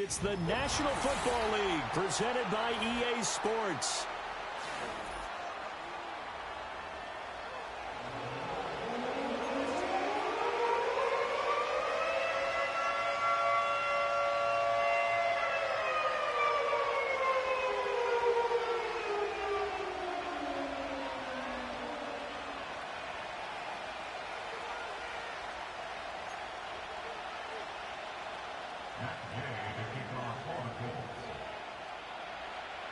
It's the National Football League presented by EA Sports.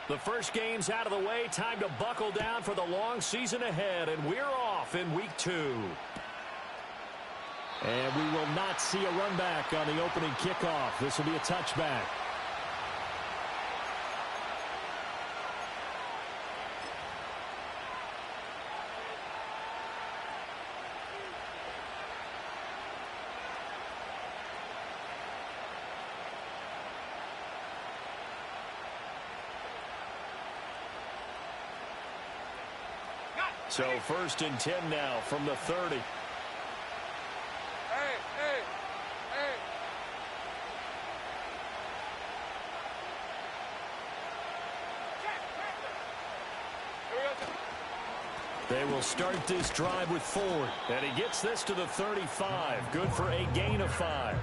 The first game's out of the way. Time to buckle down for the long season ahead, and we're off in Week 2. And we will not see a run back on the opening kickoff. This will be a touchback. So 1st and 10 now from the 30. They will start this drive with Ford. And he gets this to the 35. Good for a gain of 5.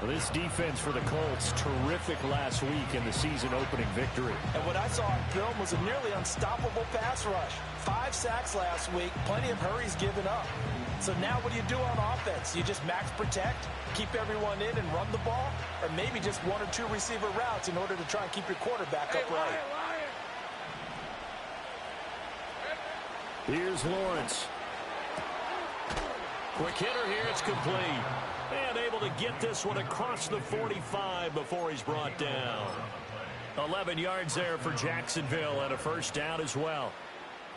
Well, this defense for the Colts, terrific last week in the season-opening victory. And what I saw on film was a nearly unstoppable pass rush. 5 sacks last week, plenty of hurries given up. So now what do you do on offense? You just max protect, keep everyone in and run the ball, or maybe just 1 or 2 receiver routes in order to try and keep your quarterback upright. Here's Lawrence. Quick hitter here, it's complete. And able to get this one across the 45 before he's brought down. 11 yards there for Jacksonville and a first down as well.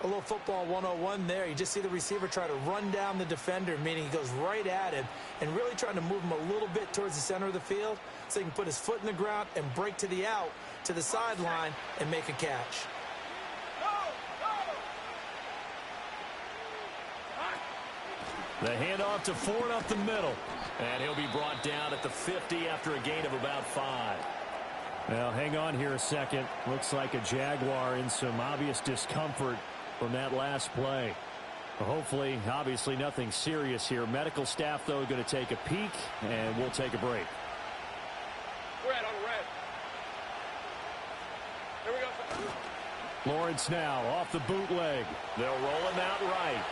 A little football 101 there. You just see the receiver try to run down the defender, meaning he goes right at him and really trying to move him a little bit towards the center of the field so he can put his foot in the ground and break to the out, to the sideline, and make a catch. The handoff to Ford up the middle. And he'll be brought down at the 50 after a gain of about 5. Now, hang on here a second. Looks like a Jaguar in some obvious discomfort from that last play. Well, hopefully, obviously, nothing serious here. Medical staff, though, going to take a peek, and we'll take a break. Red on red. Here we go. Lawrence now off the bootleg. They'll roll him out right.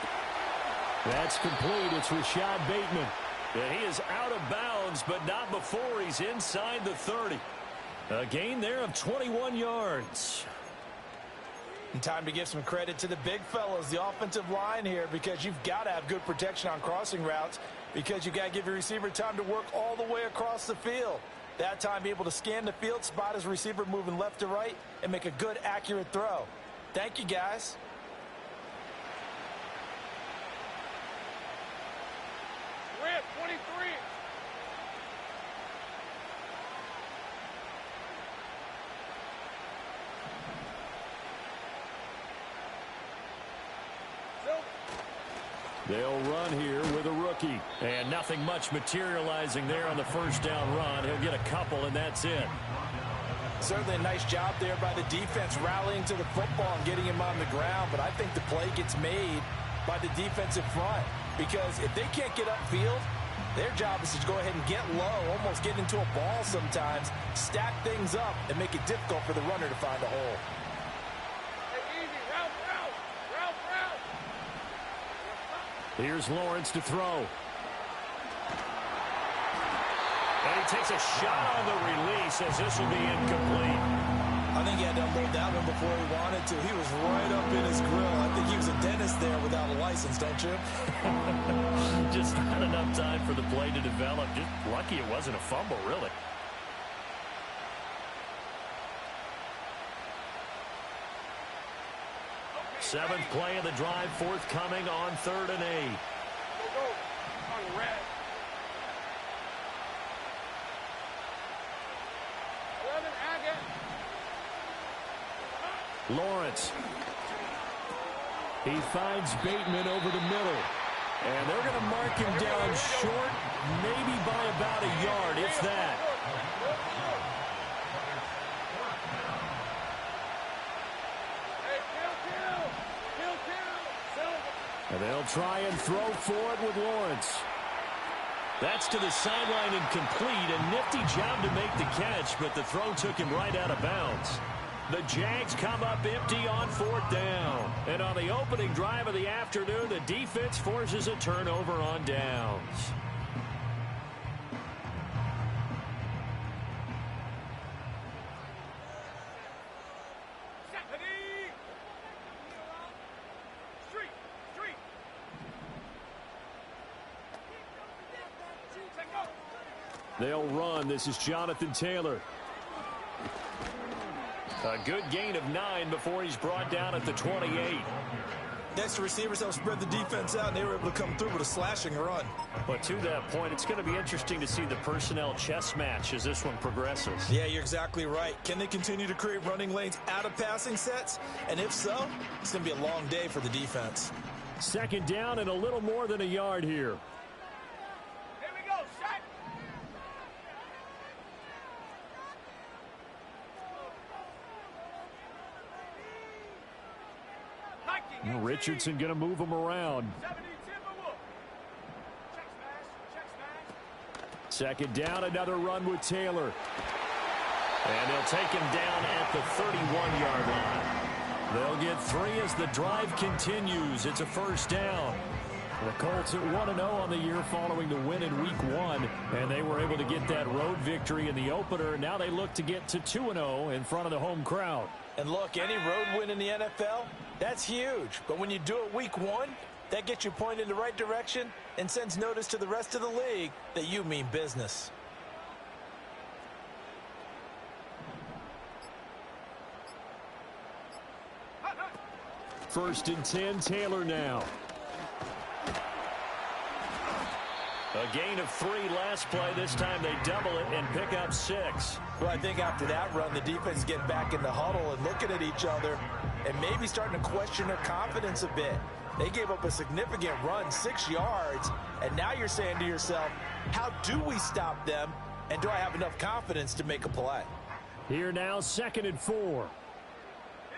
That's complete. It's Rashad Bateman. And he is out of bounds, but not before he's inside the 30. A gain there of 21 yards. And time to give some credit to the big fellas, the offensive line here, because you've got to have good protection on crossing routes because you've got to give your receiver time to work all the way across the field. That time, be able to scan the field, spot his receiver moving left to right, and make a good, accurate throw. Thank you, guys. Red, 23. They'll run here with a rookie. And nothing much materializing there on the first down run. He'll get a couple, and that's it. Certainly a nice job there by the defense rallying to the football and getting him on the ground. But I think the play gets made by the defensive front. Because if they can't get upfield, their job is to go ahead and get low, almost get into a ball sometimes, stack things up, and make it difficult for the runner to find a hole. Here's Lawrence to throw. And he takes a shot on the release as this will be incomplete. I think he had to unload that one before he wanted to. He was right up in his grill. I think he was a dentist there without a license, don't you? Just not enough time for the play to develop. Just lucky it wasn't a fumble, really. Seventh play of the drive, forthcoming on 3rd and 8. Go, on red. 11, Agate. Lawrence. He finds Bateman over the middle. And they're going to mark him down short, maybe by about a yard, if that. And they'll try and throw for it with Lawrence. That's to the sideline incomplete. A nifty job to make the catch, but the throw took him right out of bounds. The Jags come up empty on 4th down. And on the opening drive of the afternoon, the defense forces a turnover on downs. They'll run. This is Jonathan Taylor. A good gain of 9 before he's brought down at the 28. Next, the receivers help spread the defense out, and they were able to come through with a slashing run. But to that point, it's going to be interesting to see the personnel chess match as this one progresses. Yeah, you're exactly right. Can they continue to create running lanes out of passing sets? And if so, it's going to be a long day for the defense. 2nd down and a little more than a yard here. Here we go, set. Richardson going to move him around. 2nd down, another run with Taylor. And they'll take him down at the 31-yard line. They'll get 3 as the drive continues. It's a 1st down. The Colts at 1-0 on the year following the win in Week 1, and they were able to get that road victory in the opener. Now they look to get to 2-0 in front of the home crowd. And look, any road win in the NFL, that's huge. But when you do it Week 1, that gets you pointed in the right direction and sends notice to the rest of the league that you mean business. First and 10, Taylor now. A gain of 3 last play. This time they double it and pick up 6. Well, I think after that run, the defense is getting back in the huddle and looking at each other and maybe starting to question their confidence a bit. They gave up a significant run, 6 yards, and now you're saying to yourself, how do we stop them, and do I have enough confidence to make a play? Here now, 2nd and 4. Here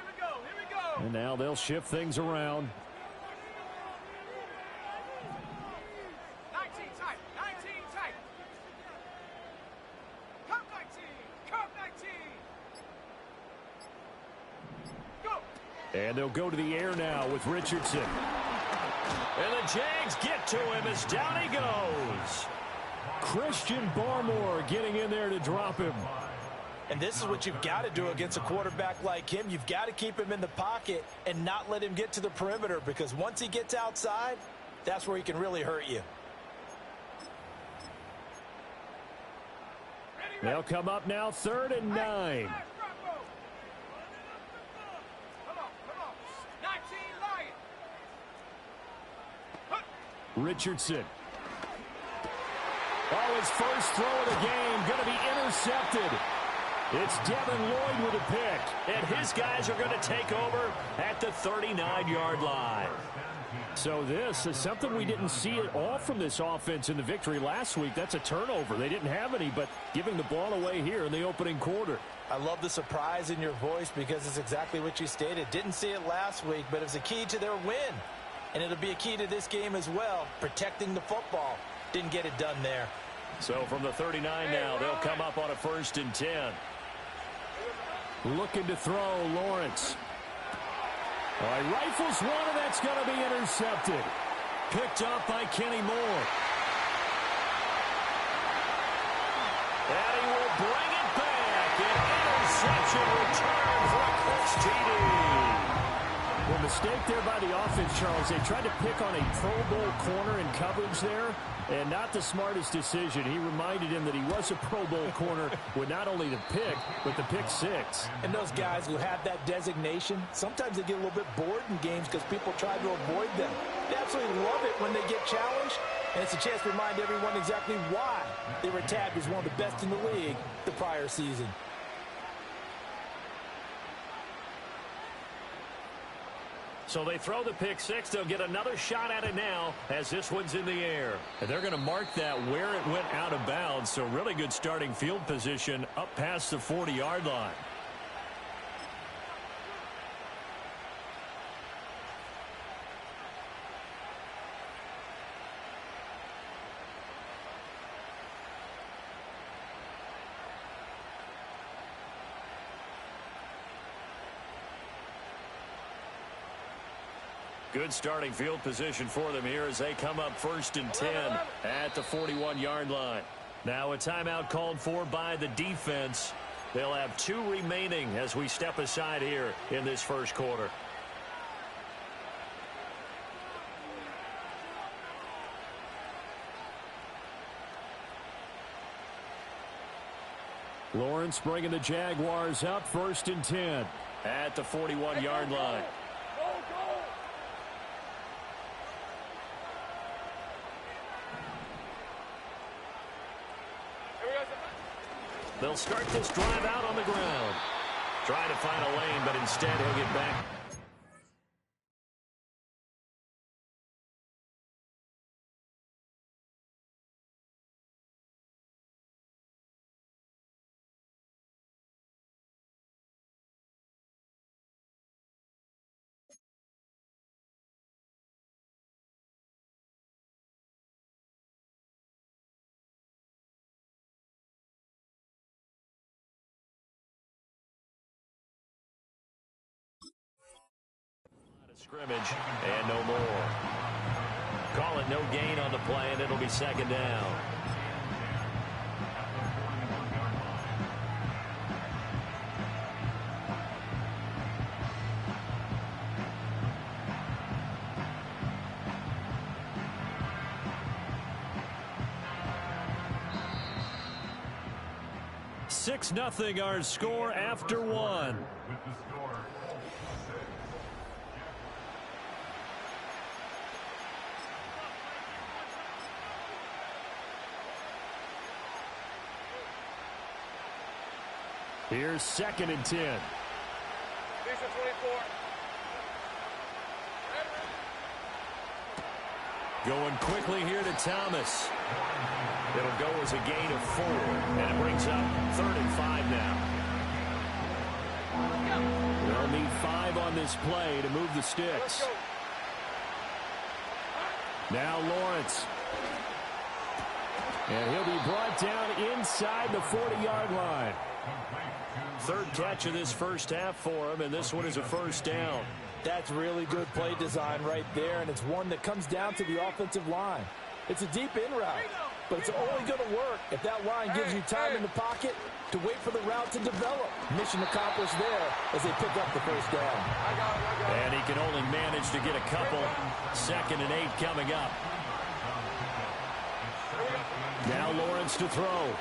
we go, And now they'll shift things around. 19 tight, 19 tight. Come 19, come 19. Go. And they'll go to the air now with Richardson. And the Jags get to him as down he goes. Christian Barmore getting in there to drop him. And this is what you've got to do against a quarterback like him. You've got to keep him in the pocket and not let him get to the perimeter, because once he gets outside, that's where he can really hurt you. They'll come up now, 3rd and 9. Come on. 19 Lions. Richardson. Oh, his first throw of the game going to be intercepted. It's Devin Lloyd with a pick, and his guys are going to take over at the 39-yard line. So this is something we didn't see at all from this offense in the victory last week. That's a turnover. They didn't have any, but giving the ball away here in the opening quarter. I love the surprise in your voice, because it's exactly what you stated. Didn't see it last week, but it was a key to their win. And it'll be a key to this game as well, protecting the football. Didn't get it done there. So from the 39 now, they'll come up on a 1st and 10. Looking to throw, Lawrence. All right, rifles one, and that's going to be intercepted. Picked up by Kenny Moore. And he will bring it back. An interception return for a Colts TD. Well, mistake there by the offense, Charles. They tried to pick on a Pro Bowl corner in coverage there, and not the smartest decision. He reminded him that he was a Pro Bowl corner with not only the pick, but the pick 6. And those guys who have that designation, sometimes they get a little bit bored in games because people try to avoid them. They absolutely love it when they get challenged, and it's a chance to remind everyone exactly why they were tagged as one of the best in the league the prior season. So they throw the pick 6. They'll get another shot at it now as this one's in the air. And they're going to mark that where it went out of bounds. So really good starting field position up past the 40-yard line. Good starting field position for them here as they come up 1st and 10 at the 41-yard line. Now a timeout called for by the defense. They'll have 2 remaining as we step aside here in this first quarter. Lawrence bringing the Jaguars up 1st and 10 at the 41-yard line. They'll start this drive out on the ground. Trying to find a lane, but instead he'll get back. Scrimmage and no more. Call it no gain on the play, and it'll be 2nd down. Six 0 our score after 1. Here's 2nd and 10. 24. Going quickly here to Thomas. It'll go as a gain of 4, and it brings up 3rd and 5 now. They'll need 5 on this play to move the sticks. Now Lawrence. And he'll be brought down inside the 40-yard line. 3rd catch of this first half for him, and this one is a 1st down. That's really good play design right there, and it's one that comes down to the offensive line. It's a deep in route, but it's only going to work if that line gives you time in the pocket to wait for the route to develop. Mission accomplished there as they pick up the 1st down. And he can only manage to get a couple. 2nd and 8 coming up. Now Lawrence to throw.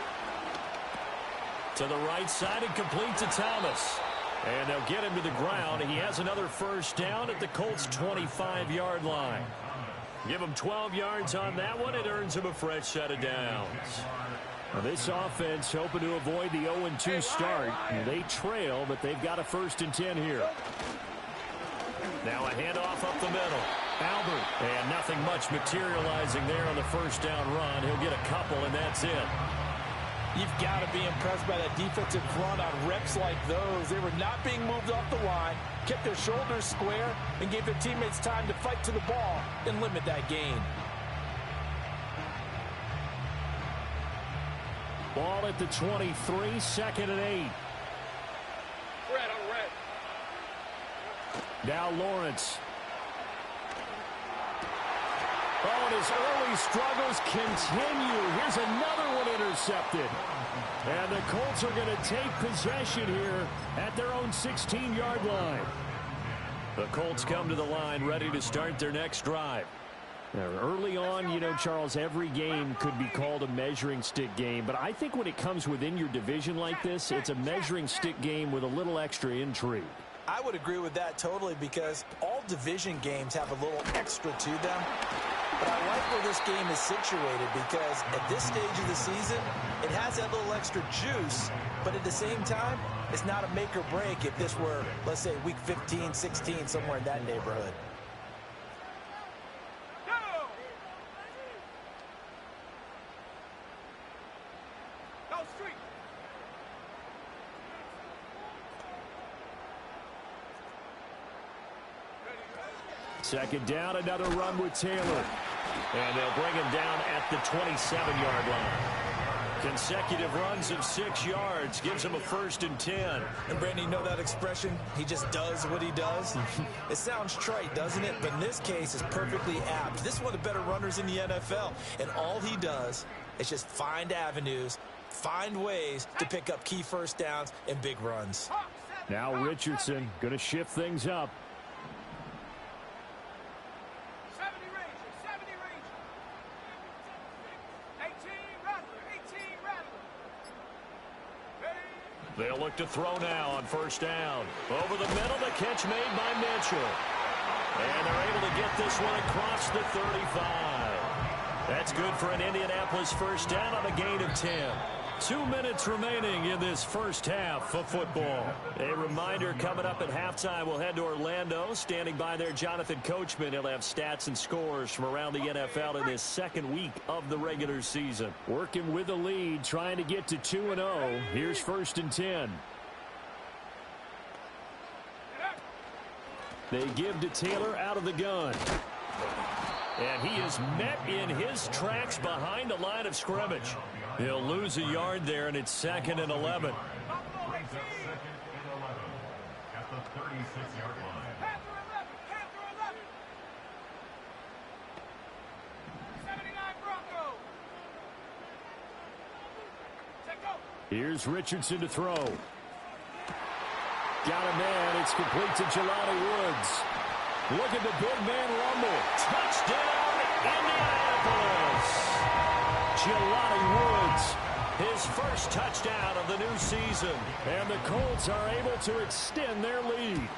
To the right side and complete to Thomas. And they'll get him to the ground. He has another 1st down at the Colts' 25-yard line. Give him 12 yards on that one. It earns him a fresh set of downs. Now this offense hoping to avoid the 0-2 start. They trail, but they've got a 1st and 10 here. Now a handoff up the middle. Albert. And nothing much materializing there on the 1st down run. He'll get a couple, and that's it. You've got to be impressed by that defensive front on reps like those. They were not being moved off the line, kept their shoulders square, and gave their teammates time to fight to the ball and limit that gain. Ball at the 23, 2nd and 8. Red on red. Now Lawrence. Oh, and his early struggles continue. Here's another one intercepted. And the Colts are going to take possession here at their own 16-yard line. The Colts come to the line ready to start their next drive. Now, early on, you know, Charles, every game could be called a measuring stick game. But I think when it comes within your division like this, it's a measuring stick game with a little extra intrigue. I would agree with that totally because all division games have a little extra to them. But I like where this game is situated because at this stage of the season, it has that little extra juice. But at the same time, it's not a make or break if this were, let's say, week 15, 16, somewhere in that neighborhood. Go street. Second down, another run with Taylor. And they'll bring him down at the 27-yard line. Consecutive runs of 6 yards gives him a 1st and 10. And Brandon, you know that expression? He just does what he does. It sounds trite, doesn't it? But in this case, it's perfectly apt. This is one of the better runners in the NFL. And all he does is just find avenues, find ways to pick up key first downs and big runs. Now Richardson going to shift things up. 70 range. 18 Rattler. They'll look to throw now on 1st down. Over the middle, the catch made by Mitchell. And they're able to get this one across the 35. That's good for an Indianapolis 1st down on a gain of 10. 2 minutes remaining in this first half of football. A reminder, coming up at halftime, we'll head to Orlando. Standing by there, Jonathan Coachman. He'll have stats and scores from around the NFL in this second week of the regular season. Working with the lead, trying to get to 2-0. Here's 1st and 10. They give to Taylor out of the gun. And he is met in his tracks behind the line of scrimmage. He'll lose a yard there, and it's 2nd and 11. At the 36-yard line. Panther 11. 79 Bronco. Take go. Here's Richardson to throw. Got a man. It's complete to Jelani Woods. Look at the big man rumble. Touchdown, Indianapolis! Jelani Woods. His first touchdown of the new season. And the Colts are able to extend their lead.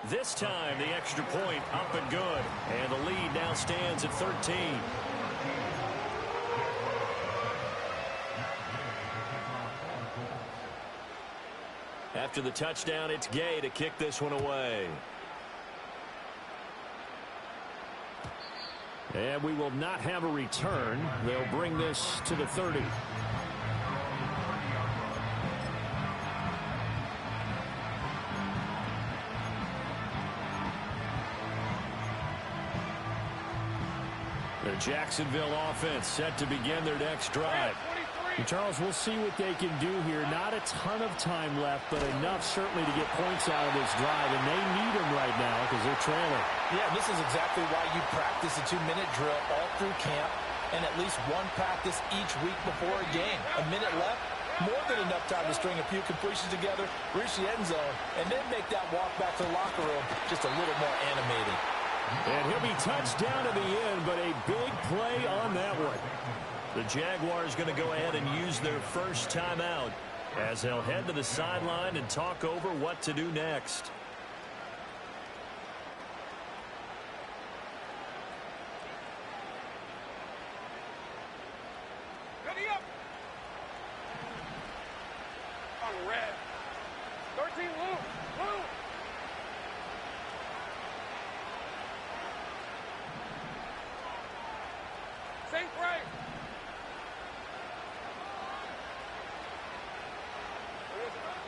This time, the extra point up and good. And the lead now stands at 13. After the touchdown, it's Gay to kick this one away. And we will not have a return. They'll bring this to the 30. The Jacksonville offense set to begin their next drive. And Charles, we'll see what they can do here. Not a ton of time left, but enough certainly to get points out of this drive. And they need them right now because they're trailing. Yeah, this is exactly why you practice a 2-minute drill all through camp and at least one practice each week before a game. A minute left, more than enough time to string a few completions together, reach the end zone, and then make that walk back to the locker room just a little more animated. And he'll be touched down to the end, but a big play on that one. The Jaguars going to go ahead and use their first timeout as they'll head to the sideline and talk over what to do next. Ready up. On red. 13 Lou. St. Frank.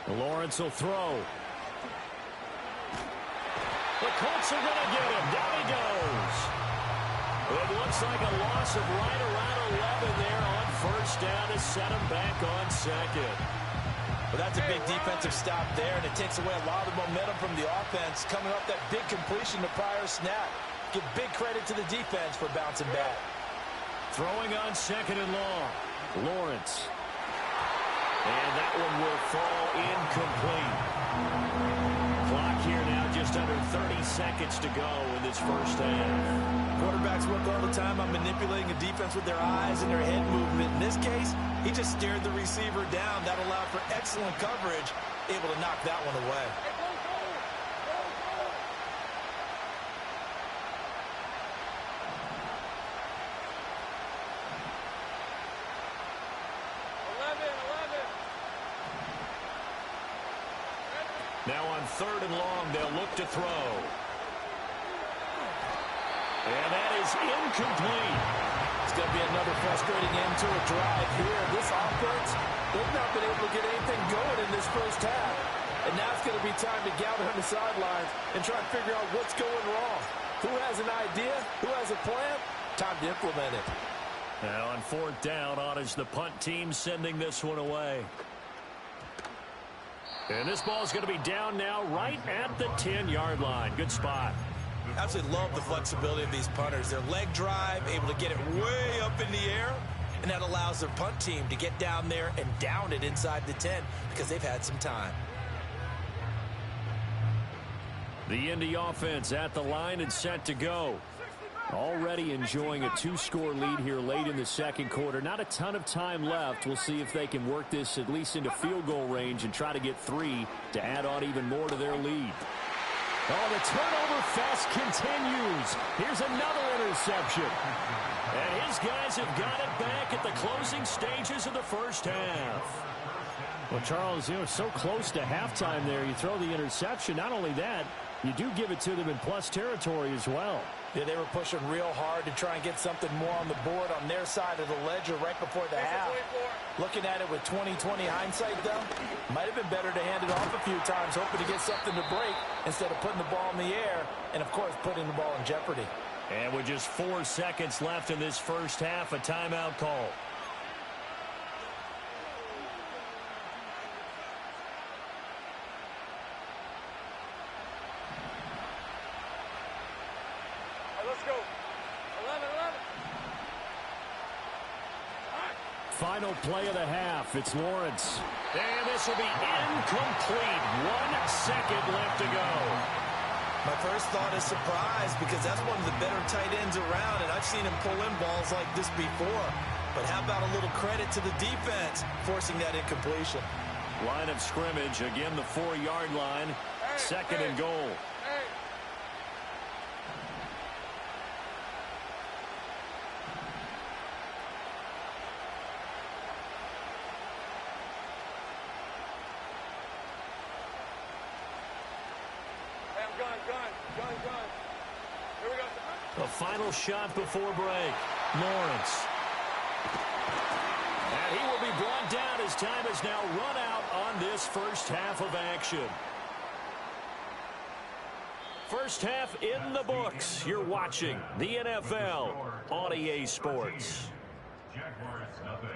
Lawrence will throw. The Colts are going to get him. Down he goes. It looks like a loss of right around 11 there on 1st down to set him back on 2nd. Well, that's a big defensive stop there, and it takes away a lot of momentum from the offense. Coming up that big completion the prior snap. Give big credit to the defense for bouncing back. Throwing on 2nd and long. Lawrence. And that one will fall incomplete. Clock here now just under 30 seconds to go in this first half. Quarterbacks work all the time on manipulating a defense with their eyes and their head movement. In this case, he just stared the receiver down. That allowed for excellent coverage, able to knock that one away. Now on 3rd and long, they'll look to throw. And that is incomplete. It's going to be another frustrating end to a drive here. This offense, they've not been able to get anything going in this first half. And now it's going to be time to gather on the sidelines and try to figure out what's going wrong. Who has an idea? Who has a plan? Time to implement it. Now on fourth down, on is the punt team sending this one away. And this ball is going to be down now right at the 10-yard line. Good spot. Absolutely love the flexibility of these punters. Their leg drive, able to get it way up in the air, and that allows their punt team to get down there and down it inside the 10 because they've had some time. The Indy offense at the line and set to go. Already enjoying a 2-score lead here late in the second quarter. Not a ton of time left. We'll see if they can work this at least into field goal range and try to get 3 to add on even more to their lead. Oh, the turnover fest continues. Here's another interception. And his guys have got it back at the closing stages of the first half. Well, Charles, so close to halftime there. You throw the interception. Not only that, you do give it to them in plus territory as well. Yeah, they were pushing real hard to try and get something more on the board on their side of the ledger right before the half. Looking at it with 20/20 hindsight, though, might have been better to hand it off a few times, hoping to get something to break instead of putting the ball in the air and, of course, putting the ball in jeopardy. And with just 4 seconds left in this first half, a timeout call. Final play of the half. It's Lawrence. And this will be incomplete. 1 second left to go. My first thought is surprise because that's one of the better tight ends around, and I've seen him pull in balls like this before. But how about a little credit to the defense forcing that incompletion? Line of scrimmage, again the 4-yard line. Second and goal. The final shot before break. Lawrence. And he will be brought down as time has now run out on this first half of action. First half in the books. You're watching the NFL on EA Sports. Jaguars nothing.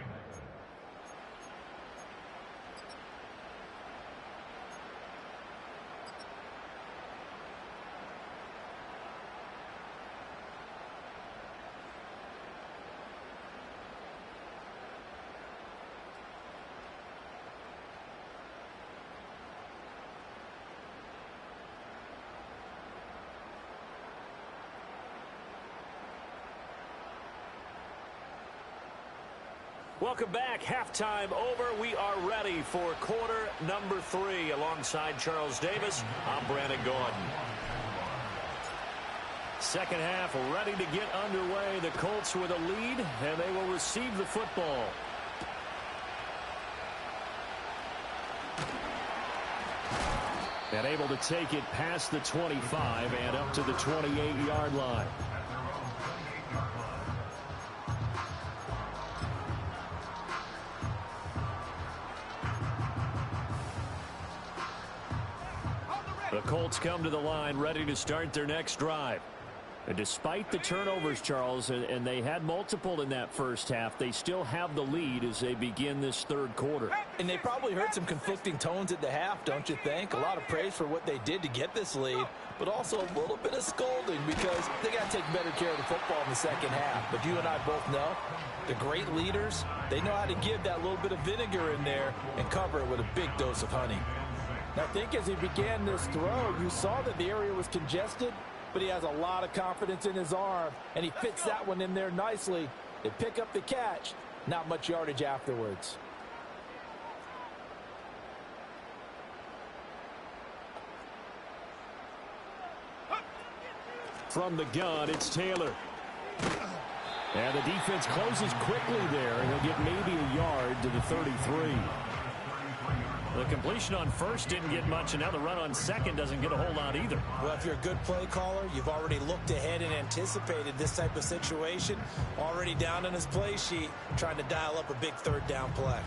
Welcome back. Halftime over. We are ready for quarter number 3. Alongside Charles Davis, I'm Brandon Gordon. Second half ready to get underway. The Colts with a lead, and they will receive the football. And able to take it past the 25 and up to the 28-yard line. The Colts come to the line ready to start their next drive. And despite the turnovers, Charles, and they had multiple in that first half, they still have the lead as they begin this third quarter. And they probably heard some conflicting tones at the half, don't you think? A lot of praise for what they did to get this lead, but also a little bit of scolding because they got to take better care of the football in the second half. But you and I both know the great leaders, they know how to give that little bit of vinegar in there and cover it with a big dose of honey. I think as he began this throw, you saw that the area was congested, but he has a lot of confidence in his arm, and he fits that one in there nicely. They pick up the catch, not much yardage afterwards. From the gun, it's Taylor. And the defense closes quickly there, and he'll get maybe a yard to the 33. The completion on first didn't get much, and now the run on second doesn't get a whole lot either. Well, if you're a good play caller, you've already looked ahead and anticipated this type of situation. Already down in his play sheet, trying to dial up a big third down play.